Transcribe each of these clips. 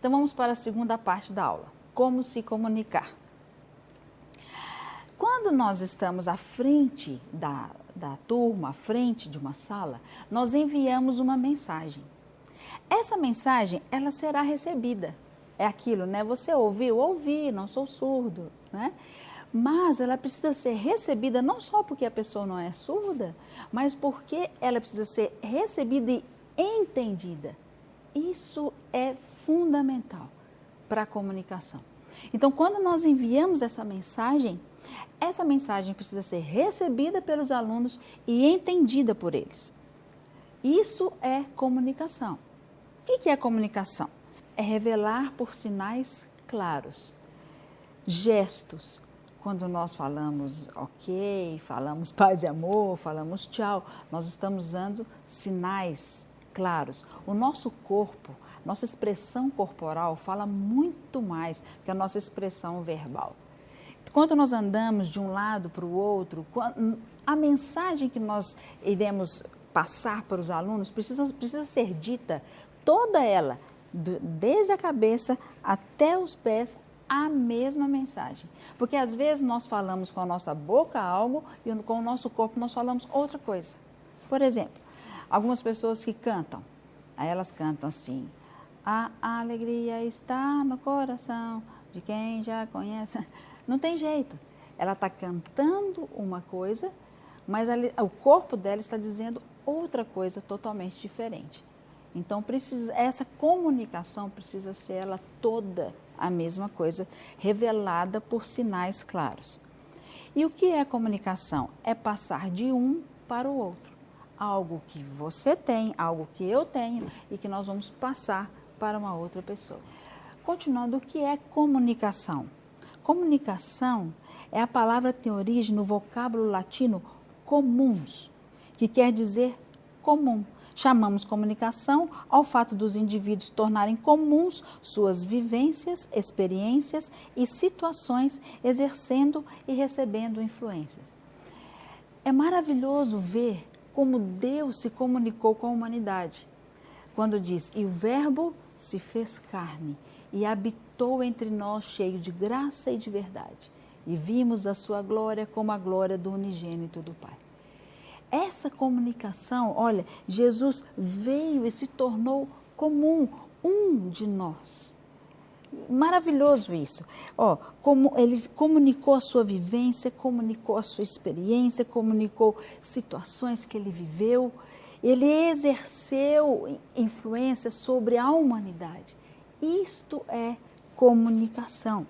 Então vamos para a segunda parte da aula, como se comunicar. Quando nós estamos à frente da turma, à frente de uma sala, nós enviamos uma mensagem. Essa mensagem, ela será recebida. É aquilo, né? Você ouviu? Ouvi, não sou surdo, né? Mas ela precisa ser recebida não só porque a pessoa não é surda, mas porque ela precisa ser recebida e entendida. Isso é fundamental para a comunicação. Então, quando nós enviamos essa mensagem precisa ser recebida pelos alunos e entendida por eles. Isso é comunicação. O que é comunicação? É revelar por sinais claros, gestos. Quando nós falamos ok, falamos paz e amor, falamos tchau, nós estamos usando sinais claros. O nosso corpo, nossa expressão corporal fala muito mais que a nossa expressão verbal. Quando nós andamos de um lado para o outro, a mensagem que nós iremos passar para os alunos precisa ser dita, toda ela, desde a cabeça até os pés, a mesma mensagem. Porque às vezes nós falamos com a nossa boca algo e com o nosso corpo nós falamos outra coisa. Por exemplo, algumas pessoas que cantam, aí elas cantam assim: a alegria está no coração de quem já conhece. Não tem jeito. Ela está cantando uma coisa, mas o corpo dela está dizendo outra coisa totalmente diferente. Então, essa comunicação precisa ser ela toda a mesma coisa, revelada por sinais claros. E o que é comunicação? É passar de um para o outro. Algo que você tem, algo que eu tenho e que nós vamos passar para uma outra pessoa. Continuando, o que é comunicação? Comunicação é a palavra que tem origem no vocábulo latino comuns, que quer dizer comum. Chamamos comunicação ao fato dos indivíduos tornarem comuns suas vivências, experiências e situações, exercendo e recebendo influências. É maravilhoso ver como Deus se comunicou com a humanidade. Quando diz, e o verbo se fez carne e habitou entre nós cheio de graça e de verdade. E vimos a sua glória como a glória do unigênito do Pai. Essa comunicação, olha, Jesus veio e se tornou comum, um de nós. Maravilhoso isso. Como ele comunicou a sua vivência, comunicou a sua experiência, comunicou situações que ele viveu. Ele exerceu influência sobre a humanidade. Isto é comunicação.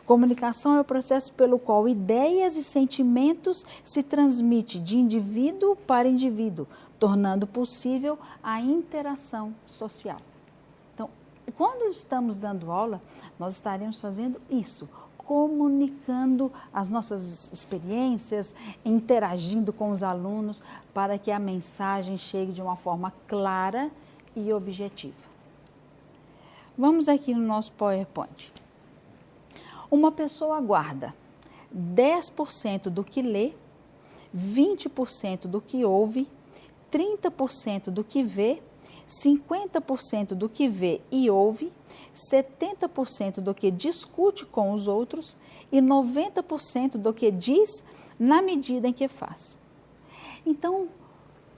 Comunicação é o processo pelo qual ideias e sentimentos se transmitem de indivíduo para indivíduo, tornando possível a interação social. Então, quando estamos dando aula, nós estaremos fazendo isso, comunicando as nossas experiências, interagindo com os alunos para que a mensagem chegue de uma forma clara e objetiva. Vamos aqui no nosso PowerPoint. Uma pessoa guarda 10% do que lê, 20% do que ouve, 30% do que vê, 50% do que vê e ouve, 70% do que discute com os outros e 90% do que diz na medida em que faz. Então,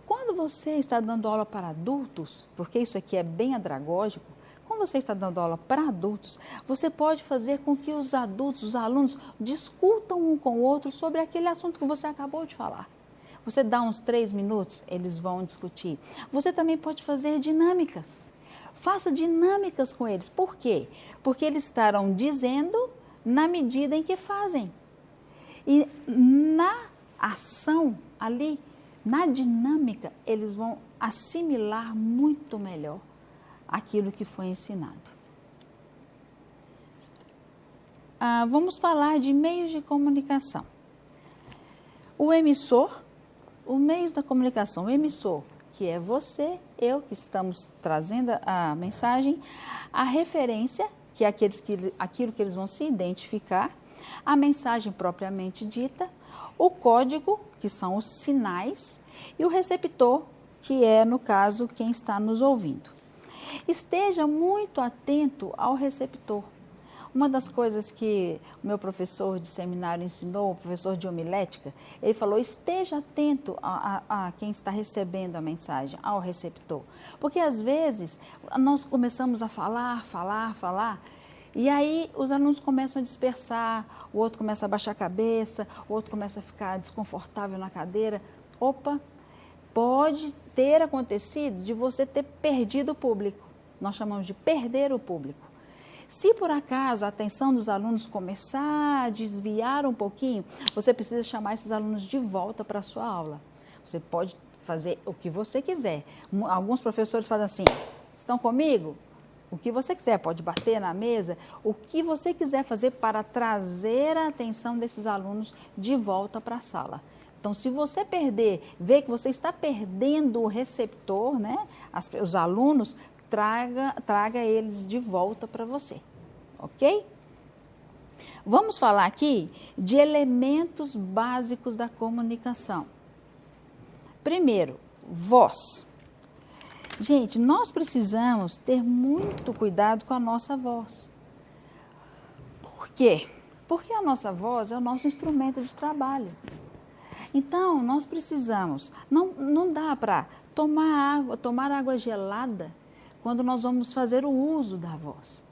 quando você está dando aula para adultos, porque isso aqui é bem andragógico, quando você está dando aula para adultos, você pode fazer com que os adultos, os alunos, discutam um com o outro sobre aquele assunto que você acabou de falar. Você dá uns 3 minutos, eles vão discutir. Você também pode fazer dinâmicas. Faça dinâmicas com eles. Por quê? Porque eles estarão dizendo na medida em que fazem. E na ação ali, na dinâmica, eles vão assimilar muito melhor aquilo que foi ensinado. Vamos falar de meios de comunicação. O emissor, os meios da comunicação, o emissor, que é você, eu, que estamos trazendo a mensagem, a referência, que é aquilo que eles vão se identificar, a mensagem propriamente dita, o código, que são os sinais, e o receptor, que é, no caso, quem está nos ouvindo. Esteja muito atento ao receptor. Uma das coisas que o meu professor de seminário ensinou, o professor de homilética, ele falou, esteja atento a quem está recebendo a mensagem, ao receptor. Porque às vezes nós começamos a falar, e aí os alunos começam a dispersar, o outro começa a baixar a cabeça, o outro começa a ficar desconfortável na cadeira. Opa, pode ter acontecido de você ter perdido o público. Nós chamamos de perder o público. Se por acaso a atenção dos alunos começar a desviar um pouquinho, você precisa chamar esses alunos de volta para a sua aula. Você pode fazer o que você quiser. Alguns professores fazem assim, estão comigo? O que você quiser, pode bater na mesa, o que você quiser fazer para trazer a atenção desses alunos de volta para a sala. Então, se você ver que você está perdendo o receptor, né, os alunos, traga eles de volta para você, ok? Vamos falar aqui de elementos básicos da comunicação. Primeiro, voz. Gente, nós precisamos ter muito cuidado com a nossa voz. Por quê? Porque a nossa voz é o nosso instrumento de trabalho. Então, nós precisamos, não dá para tomar água gelada quando nós vamos fazer o uso da voz.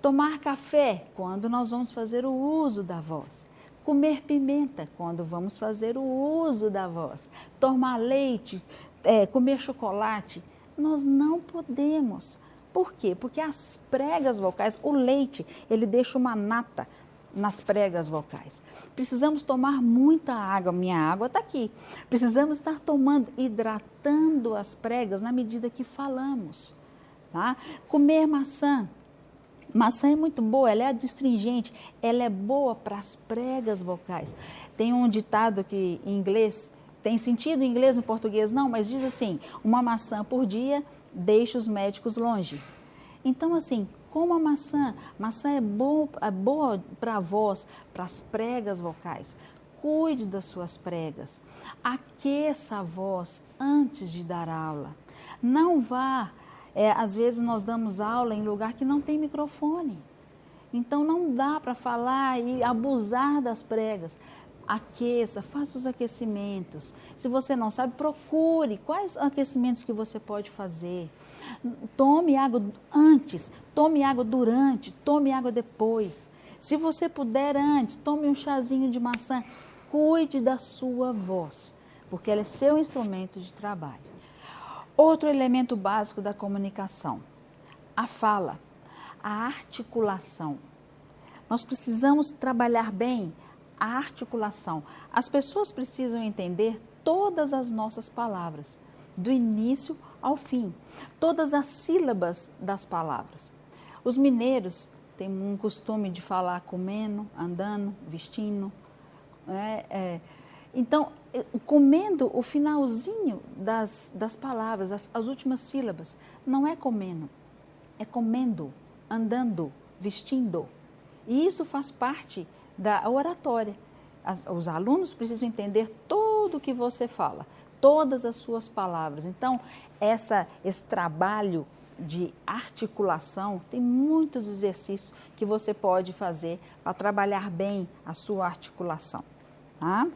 Tomar café quando nós vamos fazer o uso da voz. Comer pimenta quando vamos fazer o uso da voz. Tomar leite, comer chocolate. Nós não podemos. Por quê? Porque as pregas vocais, o leite, ele deixa uma nata nas pregas vocais. Precisamos tomar muita água, minha água está aqui. Precisamos estar hidratando as pregas na medida que falamos. Tá? Comer maçã. Maçã é muito boa, ela é adstringente, ela é boa para as pregas vocais. Tem um ditado que em inglês, tem sentido em inglês, em português não, mas diz assim, uma maçã por dia deixa os médicos longe. Então assim, coma a maçã é boa para a voz, para as pregas vocais. Cuide das suas pregas, aqueça a voz antes de dar aula. Não vá, às vezes nós damos aula em lugar que não tem microfone. Então não dá para falar e abusar das pregas. Aqueça, faça os aquecimentos. Se você não sabe, procure quais aquecimentos que você pode fazer. Tome água antes, tome água durante, tome água depois. Se você puder antes, tome um chazinho de maçã. Cuide da sua voz, porque ela é seu instrumento de trabalho. Outro elemento básico da comunicação, a fala, a articulação. Nós precisamos trabalhar bem a articulação. As pessoas precisam entender todas as nossas palavras, do início ao fim, todas as sílabas das palavras. Os mineiros têm um costume de falar comendo, andando, vestindo. Então, comendo, o finalzinho das palavras, as últimas sílabas, não é comendo, é comendo, andando, vestindo. E isso faz parte da oratória. Os alunos precisam entender tudo o que você fala, todas as suas palavras. Então, esse trabalho de articulação, tem muitos exercícios que você pode fazer para trabalhar bem a sua articulação. Tá?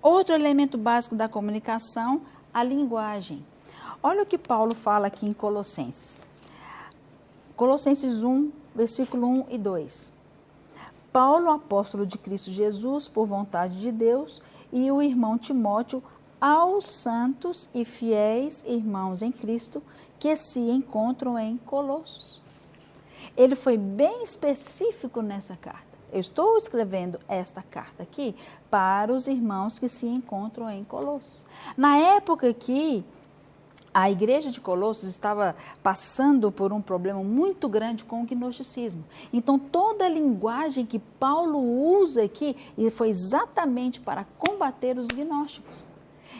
Outro elemento básico da comunicação, a linguagem. Olha o que Paulo fala aqui em Colossenses. Colossenses 1, versículo 1 e 2. Paulo, apóstolo de Cristo Jesus, por vontade de Deus, e o irmão Timóteo, aos santos e fiéis irmãos em Cristo que se encontram em Colossos. Ele foi bem específico nessa carta. Eu estou escrevendo esta carta aqui para os irmãos que se encontram em Colossos. Na época que a igreja de Colossos estava passando por um problema muito grande com o gnosticismo. Então, toda a linguagem que Paulo usa aqui foi exatamente para combater os gnósticos.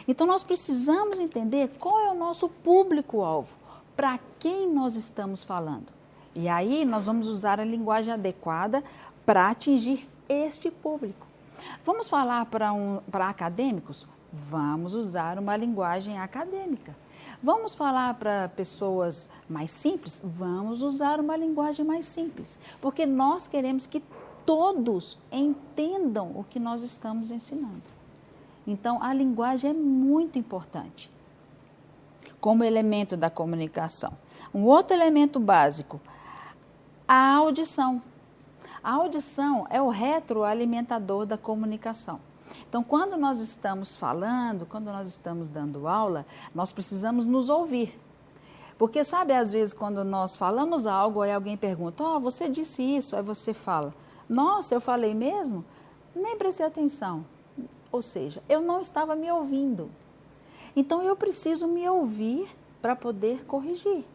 Então, nós precisamos entender qual é o nosso público-alvo, para quem nós estamos falando. E aí, nós vamos usar a linguagem adequada para atingir este público. Vamos falar para acadêmicos? Vamos usar uma linguagem acadêmica. Vamos falar para pessoas mais simples? Vamos usar uma linguagem mais simples, porque nós queremos que todos entendam o que nós estamos ensinando. Então, a linguagem é muito importante como elemento da comunicação. Um outro elemento básico, a audição. A audição é o retroalimentador da comunicação. Então, quando nós estamos falando, quando nós estamos dando aula, nós precisamos nos ouvir. Porque sabe, às vezes, quando nós falamos algo, aí alguém pergunta, você disse isso, aí você fala, nossa, eu falei mesmo? Nem prestei atenção. Ou seja, eu não estava me ouvindo. Então, eu preciso me ouvir para poder corrigir.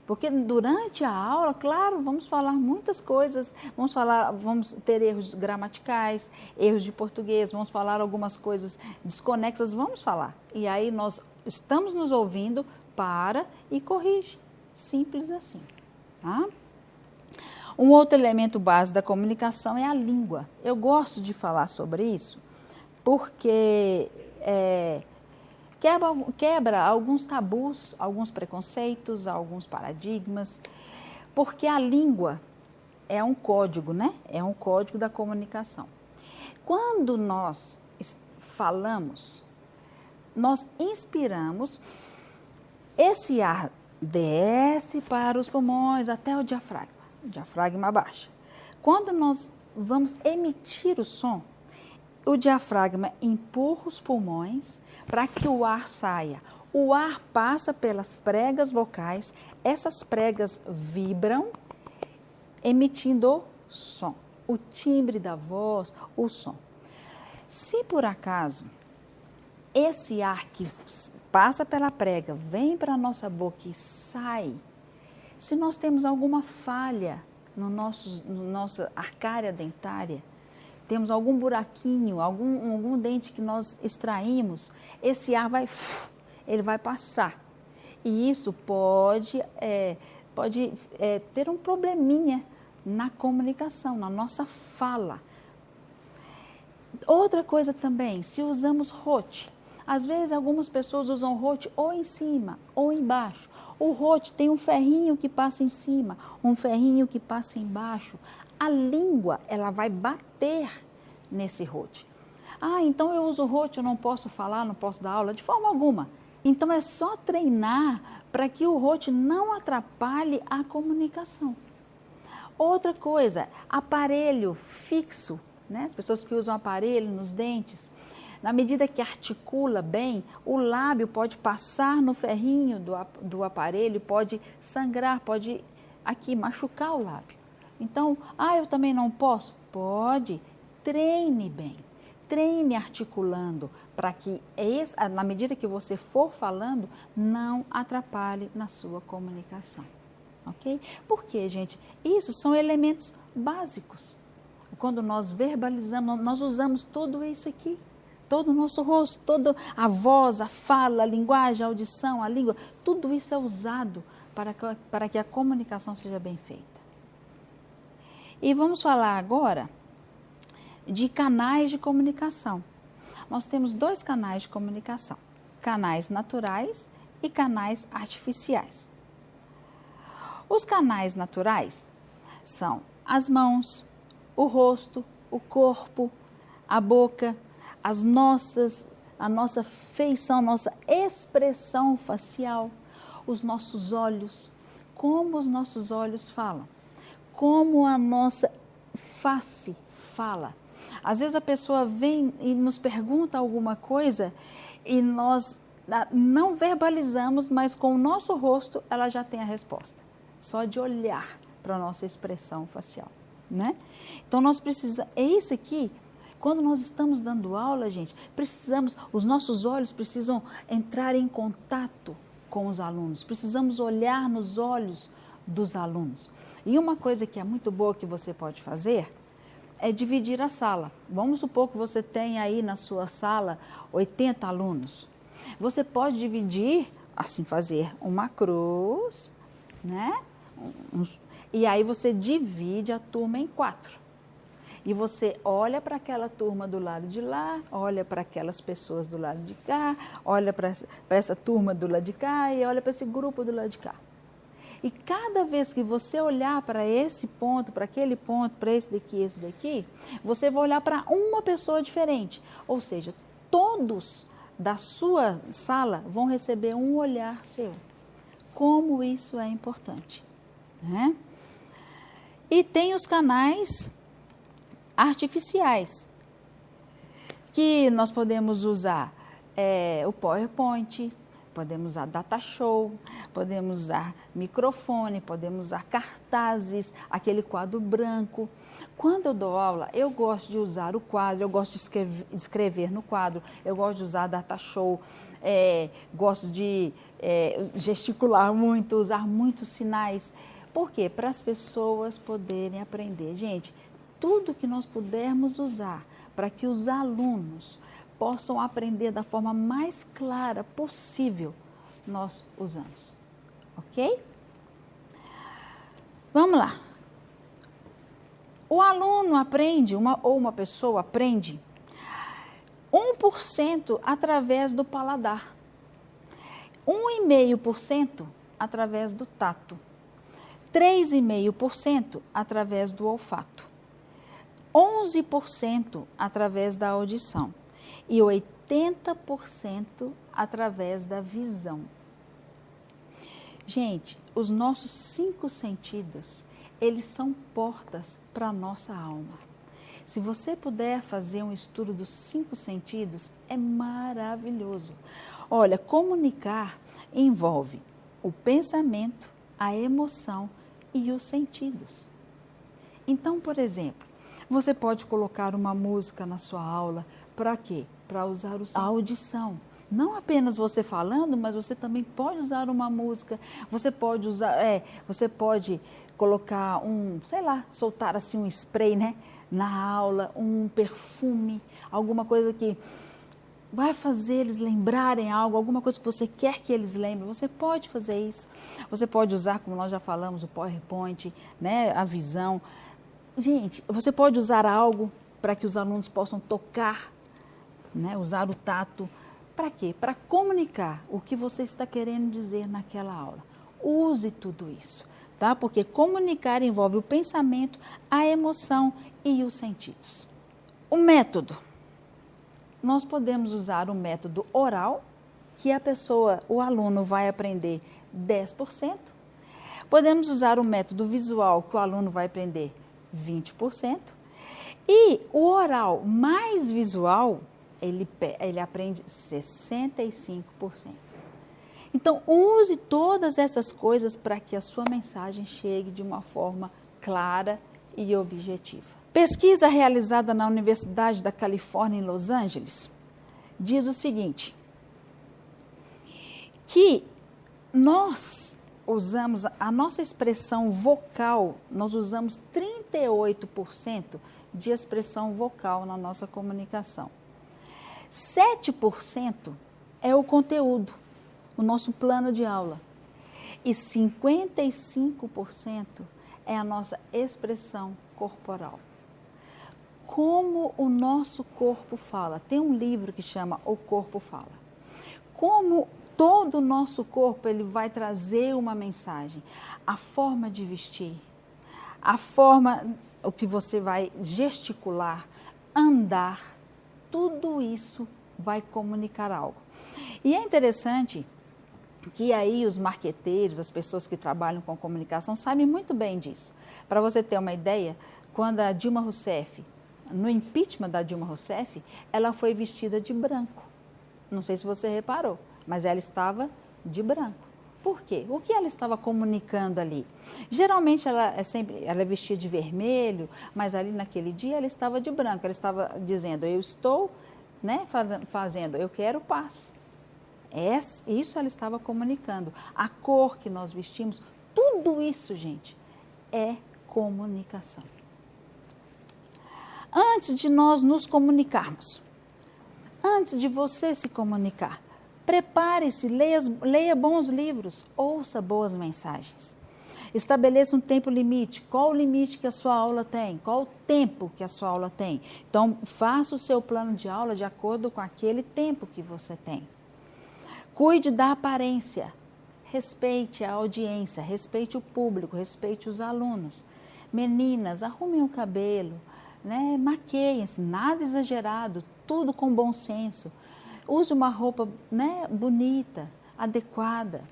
Porque durante a aula, claro, vamos falar muitas coisas, vamos ter erros gramaticais, erros de português, vamos falar algumas coisas desconexas, vamos falar. E aí nós estamos nos ouvindo, para e corrige. Simples assim. Tá? Um outro elemento básico da comunicação é a língua. Eu gosto de falar sobre isso porque quebra alguns tabus, alguns preconceitos, alguns paradigmas, porque a língua é um código, né? É um código da comunicação. Quando nós falamos, nós inspiramos, esse ar desce para os pulmões até o diafragma baixa. Quando nós vamos emitir o som, o diafragma empurra os pulmões para que o ar saia. O ar passa pelas pregas vocais, essas pregas vibram, emitindo som. O timbre da voz, o som. Se por acaso esse ar que passa pela prega, vem para a nossa boca e sai, se nós temos alguma falha no nossa arcária dentária, temos algum buraquinho, algum dente que nós extraímos, esse ar ele vai passar. E isso pode ter um probleminha na comunicação, na nossa fala. Outra coisa também, se usamos rote, às vezes algumas pessoas usam rote ou em cima ou embaixo. O rote tem um ferrinho que passa em cima, um ferrinho que passa embaixo. A língua, ela vai bater nesse rote. Então eu uso rote, eu não posso falar, não posso dar aula, de forma alguma. Então é só treinar para que o rote não atrapalhe a comunicação. Outra coisa, aparelho fixo, né? As pessoas que usam aparelho nos dentes, na medida que articula bem, o lábio pode passar no ferrinho do aparelho, pode sangrar, pode aqui machucar o lábio. Então, eu também não posso? Pode, treine bem, treine articulando para que, na medida que você for falando, não atrapalhe na sua comunicação. Ok? Porque, gente, isso são elementos básicos. Quando nós verbalizamos, nós usamos tudo isso aqui. Todo o nosso rosto, toda a voz, a fala, a linguagem, a audição, a língua, tudo isso é usado para que a comunicação seja bem feita. E vamos falar agora de canais de comunicação. Nós temos 2 canais de comunicação, canais naturais e canais artificiais. Os canais naturais são as mãos, o rosto, o corpo, a boca, a nossa feição, nossa expressão facial, os nossos olhos, como os nossos olhos falam, como a nossa face fala. Às vezes a pessoa vem e nos pergunta alguma coisa e nós não verbalizamos, mas com o nosso rosto ela já tem a resposta, só de olhar para a nossa expressão facial, né? Então nós precisamos, é isso aqui. Quando nós estamos dando aula, gente, os nossos olhos precisam entrar em contato com os alunos, precisamos olhar nos olhos dos alunos. E uma coisa que é muito boa que você pode fazer é dividir a sala. Vamos supor que você tem aí na sua sala 80 alunos. Você pode dividir, assim, fazer uma cruz, né? E aí você divide a turma em 4. E você olha para aquela turma do lado de lá, olha para aquelas pessoas do lado de cá, olha para essa turma do lado de cá e olha para esse grupo do lado de cá. E cada vez que você olhar para esse ponto, para aquele ponto, para esse daqui, você vai olhar para uma pessoa diferente. Ou seja, todos da sua sala vão receber um olhar seu. Como isso é importante, né? E tem os canais artificiais, que nós podemos usar o PowerPoint, podemos usar data show, podemos usar microfone, podemos usar cartazes, aquele quadro branco. Quando eu dou aula, eu gosto de usar o quadro, eu gosto de escrever no quadro, eu gosto de usar data show, gosto de gesticular muito, usar muitos sinais. Por quê? Para as pessoas poderem aprender. Gente, tudo que nós pudermos usar para que os alunos possam aprender da forma mais clara possível, nós usamos, ok? Vamos lá. O aluno aprende, uma pessoa aprende 1% através do paladar, 1,5% através do tato, 3,5% através do olfato, 11% através da audição e 80% através da visão. Gente, os nossos 5 sentidos, eles são portas para a nossa alma. Se você puder fazer um estudo dos 5 sentidos, é maravilhoso. Olha, comunicar envolve o pensamento, a emoção e os sentidos. Então, por exemplo, você pode colocar uma música na sua aula, para quê? Para usar a audição. Não apenas você falando, mas você também pode usar uma música, você pode colocar soltar assim um spray, né, na aula, um perfume, alguma coisa que vai fazer eles lembrarem algo, alguma coisa que você quer que eles lembrem, você pode fazer isso. Você pode usar, como nós já falamos, o PowerPoint, né, a visão. Gente, você pode usar algo para que os alunos possam tocar, né, usar o tato. Para quê? Para comunicar o que você está querendo dizer naquela aula. Use tudo isso, tá? Porque comunicar envolve o pensamento, a emoção e os sentidos. O método. Nós podemos usar o método oral, que o aluno vai aprender 10%. Podemos usar o método visual, que o aluno vai aprender 20%. E o oral mais visual, ele aprende 65%. Então, use todas essas coisas para que a sua mensagem chegue de uma forma clara e objetiva. Pesquisa realizada na Universidade da Califórnia, em Los Angeles, diz o seguinte, que nós usamos a nossa expressão vocal, nós usamos 38% de expressão vocal na nossa comunicação. 7% é o conteúdo, o nosso plano de aula. E 55% é a nossa expressão corporal. Como o nosso corpo fala. Tem um livro que chama O Corpo Fala. Como todo o nosso corpo ele vai trazer uma mensagem. A forma de vestir, o que você vai gesticular, andar, tudo isso vai comunicar algo. E é interessante que aí os marqueteiros, as pessoas que trabalham com comunicação, sabem muito bem disso. Para você ter uma ideia, quando a Dilma Rousseff, no impeachment da Dilma Rousseff, ela foi vestida de branco. Não sei se você reparou, mas ela estava de branco. Por quê? O que ela estava comunicando ali? Geralmente ela é vestia de vermelho, mas ali naquele dia ela estava de branco. Ela estava dizendo, eu estou, né, eu quero paz. Isso ela estava comunicando. A cor que nós vestimos, tudo isso, gente, é comunicação. Antes de nós nos comunicarmos, antes de você se comunicar, prepare-se, leia bons livros, ouça boas mensagens. Estabeleça um tempo limite. Qual o limite que a sua aula tem? Qual o tempo que a sua aula tem? Então, faça o seu plano de aula de acordo com aquele tempo que você tem. Cuide da aparência. Respeite a audiência, respeite o público, respeite os alunos. Meninas, arrumem o cabelo, né? Maqueiem-se, nada exagerado, tudo com bom senso. Use uma roupa, né, bonita, adequada.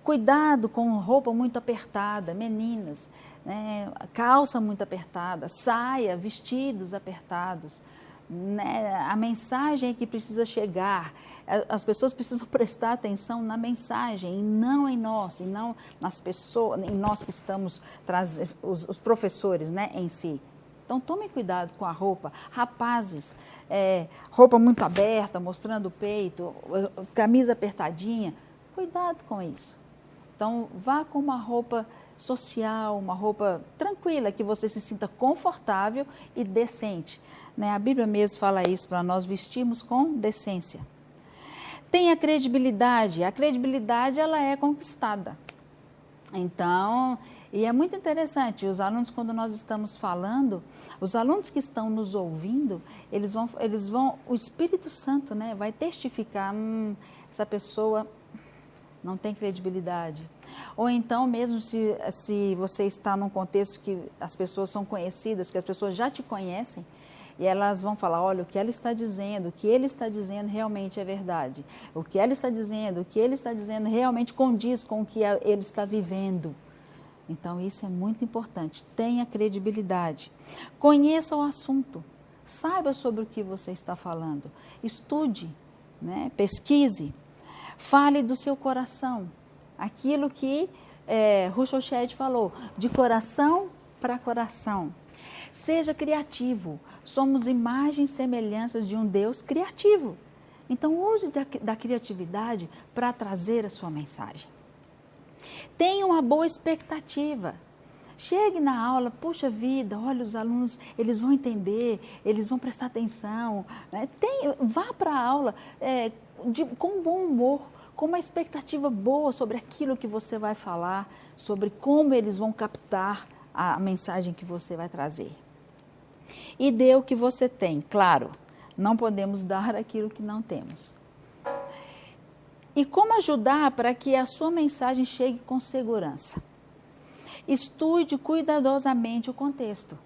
Cuidado com roupa muito apertada, meninas, né, calça muito apertada, saia, vestidos apertados. Né, a mensagem é que precisa chegar, as pessoas precisam prestar atenção na mensagem e não em nós, e não nas pessoas, em nós que estamos trazendo, os professores, né, em si. Então, tomem cuidado com a roupa. Rapazes, roupa muito aberta, mostrando o peito, camisa apertadinha, cuidado com isso. Então, vá com uma roupa social, uma roupa tranquila, que você se sinta confortável e decente. Né? A Bíblia mesmo fala isso, para nós vestirmos com decência. Tenha credibilidade. A credibilidade, ela é conquistada. Então, e é muito interessante, os alunos, quando nós estamos falando, os alunos que estão nos ouvindo, eles vão, o Espírito Santo, né, vai testificar, essa pessoa não tem credibilidade. Ou então, mesmo se você está num contexto que as pessoas são conhecidas, que as pessoas já te conhecem, e elas vão falar, olha, o que ela está dizendo, o que ele está dizendo realmente é verdade. O que ela está dizendo, o que ele está dizendo realmente condiz com o que ele está vivendo. Então, isso é muito importante. Tenha credibilidade. Conheça o assunto. Saiba sobre o que você está falando. Estude, né? Pesquise. Fale do seu coração. Aquilo que Russell Shedd falou, de coração para coração. Seja criativo. Somos imagens e semelhanças de um Deus criativo. Então, use da criatividade para trazer a sua mensagem. Tenha uma boa expectativa. Chegue na aula, puxa vida, olha, os alunos, eles vão entender, eles vão prestar atenção. Né? Vá para a aula com bom humor, com uma expectativa boa sobre aquilo que você vai falar, sobre como eles vão captar a mensagem que você vai trazer. E dê o que você tem, claro, não podemos dar aquilo que não temos. E como ajudar para que a sua mensagem chegue com segurança? Estude cuidadosamente o contexto.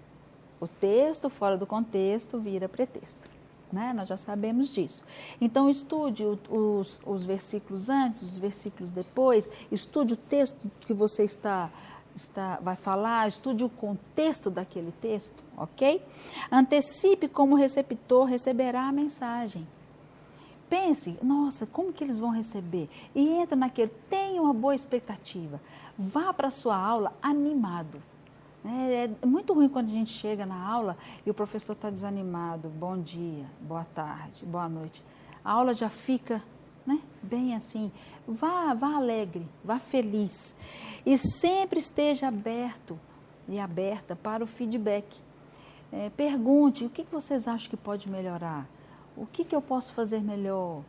O texto fora do contexto vira pretexto, né? Nós já sabemos disso. Então, estude os versículos antes, os versículos depois, estude o texto que você vai falar, estude o contexto daquele texto, ok? Antecipe como o receptor receberá a mensagem. Pense, nossa, como que eles vão receber? E entra naquele, tenha uma boa expectativa. Vá para a sua aula animado. É muito ruim quando a gente chega na aula e o professor está desanimado. Bom dia, boa tarde, boa noite. A aula já fica, né, bem assim. Vá alegre, vá feliz. E sempre esteja aberto e aberta para o feedback. Pergunte, o que vocês acham que pode melhorar? O que eu posso fazer melhor?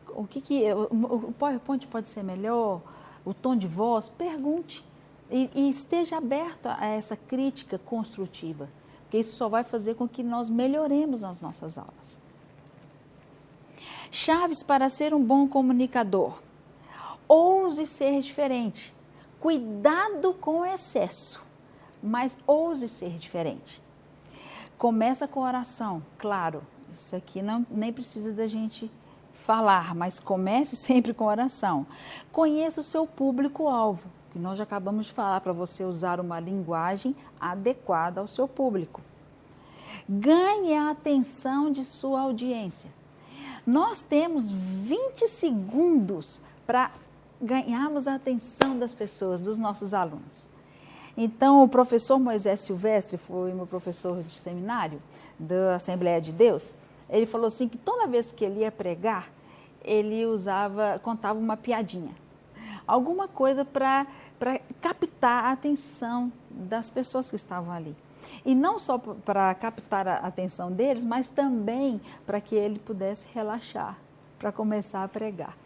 O PowerPoint pode ser melhor? O tom de voz? Pergunte e esteja aberto a essa crítica construtiva, porque isso só vai fazer com que nós melhoremos as nossas aulas. Chaves para ser um bom comunicador. Ouse ser diferente. Cuidado com o excesso, mas ouse ser diferente. Começa com oração, claro. Isso aqui nem precisa da gente falar, mas comece sempre com oração. Conheça o seu público-alvo, que nós já acabamos de falar, para você usar uma linguagem adequada ao seu público. Ganhe a atenção de sua audiência. Nós temos 20 segundos para ganharmos a atenção das pessoas, dos nossos alunos. Então, o professor Moisés Silvestre, foi meu professor de seminário da Assembleia de Deus, ele falou assim que toda vez que ele ia pregar, ele contava uma piadinha. Alguma coisa para captar a atenção das pessoas que estavam ali. E não só para captar a atenção deles, mas também para que ele pudesse relaxar, para começar a pregar.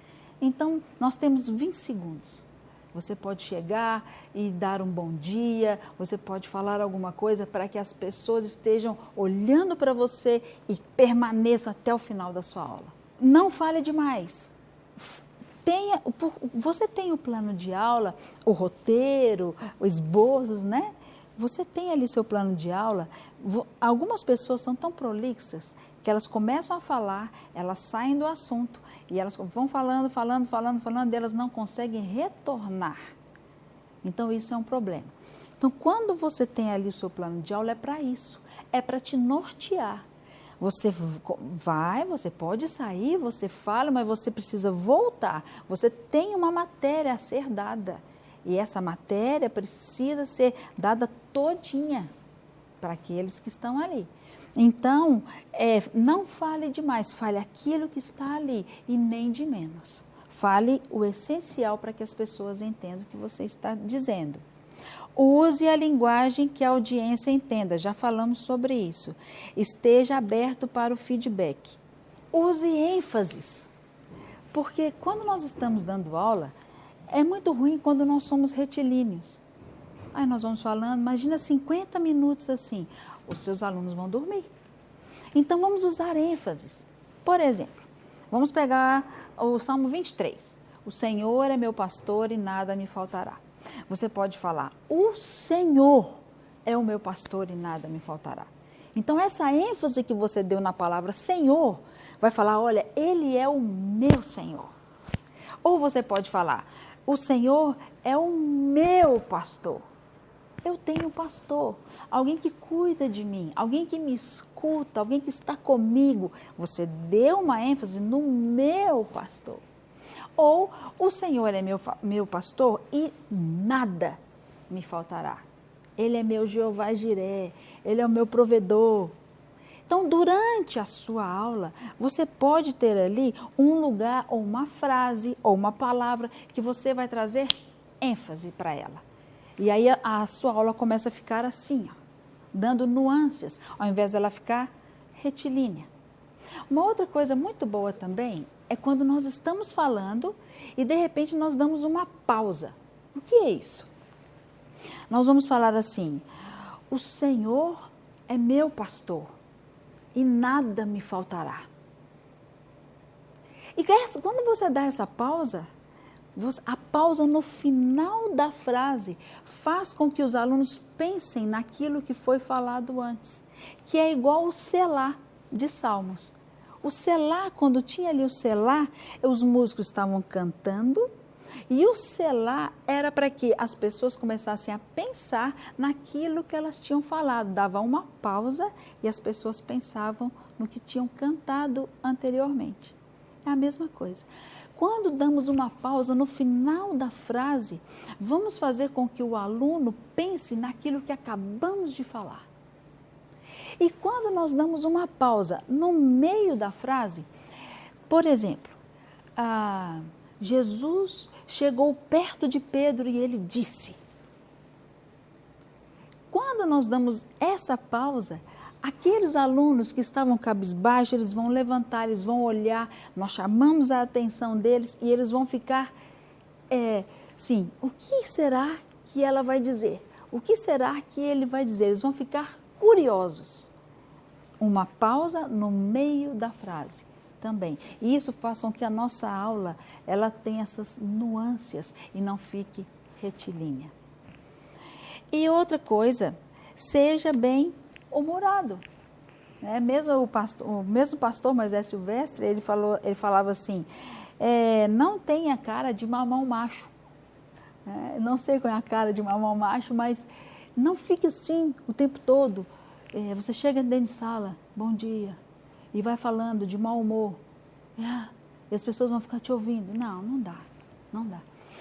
Então, nós temos 20 segundos. Você pode chegar e dar um bom dia, você pode falar alguma coisa para que as pessoas estejam olhando para você e permaneçam até o final da sua aula. Não fale demais. Você tem o plano de aula, o roteiro, os esboços, né? Você tem ali seu plano de aula. Algumas pessoas são tão prolixas que elas começam a falar, elas saem do assunto e elas vão falando, e elas não conseguem retornar. Então, isso é um problema. Então, quando você tem ali o seu plano de aula, é para isso, é para te nortear. Você vai, você pode sair, você fala, mas você precisa voltar. Você tem uma matéria a ser dada. E essa matéria precisa ser dada todinha para aqueles que estão ali. Então, não fale demais, fale aquilo que está ali e nem de menos. Fale o essencial para que as pessoas entendam o que você está dizendo. Use a linguagem que a audiência entenda, já falamos sobre isso. Esteja aberto para o feedback. Use ênfases, porque quando nós estamos dando aula, é muito ruim quando nós somos retilíneos. Aí nós vamos falando, imagina 50 minutos assim, os seus alunos vão dormir. Então vamos usar ênfases. Por exemplo, vamos pegar o Salmo 23. O Senhor é meu pastor e nada me faltará. Você pode falar, o Senhor é o meu pastor e nada me faltará. Então essa ênfase que você deu na palavra Senhor, vai falar, olha, Ele é o meu Senhor. Ou você pode falar, o Senhor é o meu pastor. Eu tenho um pastor, alguém que cuida de mim, alguém que me escuta, alguém que está comigo. Você deu uma ênfase no meu pastor. Ou o Senhor é meu pastor e nada me faltará. Ele é meu Jeová Jiré, Ele é o meu provedor. Então, durante a sua aula, você pode ter ali um lugar ou uma frase ou uma palavra que você vai trazer ênfase para ela. E aí a sua aula começa a ficar assim, ó, dando nuances, ao invés dela ficar retilínea. Uma outra coisa muito boa também é quando nós estamos falando e de repente nós damos uma pausa. O que é isso? Nós vamos falar assim, o Senhor é meu pastor e nada me faltará. E quando você dá essa pausa, a pausa no final da frase faz com que os alunos pensem naquilo que foi falado antes, que é igual o selá de Salmos. O selá, quando tinha ali o selá, os músicos estavam cantando e o selá era para que as pessoas começassem a pensar naquilo que elas tinham falado. Dava uma pausa e as pessoas pensavam no que tinham cantado anteriormente. É a mesma coisa. Quando damos uma pausa no final da frase, vamos fazer com que o aluno pense naquilo que acabamos de falar. E quando nós damos uma pausa no meio da frase, por exemplo, Jesus chegou perto de Pedro e ele disse. Quando nós damos essa pausa, aqueles alunos que estavam cabisbaixos, eles vão levantar, eles vão olhar, nós chamamos a atenção deles e eles vão ficar, sim, o que será que ela vai dizer? O que será que ele vai dizer? Eles vão ficar curiosos. Uma pausa no meio da frase também. E isso faz com que a nossa aula, ela tenha essas nuances e não fique retilínea. E outra coisa, seja bem humorado. O mesmo pastor Moisés Silvestre, ele falava assim, não tenha cara de mamão macho. Não sei qual é a cara de mamão macho, mas não fique assim o tempo todo. Você chega dentro de sala, bom dia, e vai falando de mau humor. E as pessoas vão ficar te ouvindo. Não, não dá, não dá.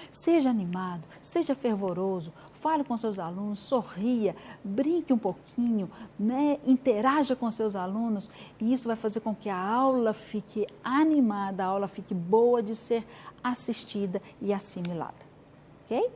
Seja animado, seja fervoroso, fale com seus alunos, sorria, brinque um pouquinho, né? Interaja com seus alunos e isso vai fazer com que a aula fique animada, a aula fique boa de ser assistida e assimilada. Ok?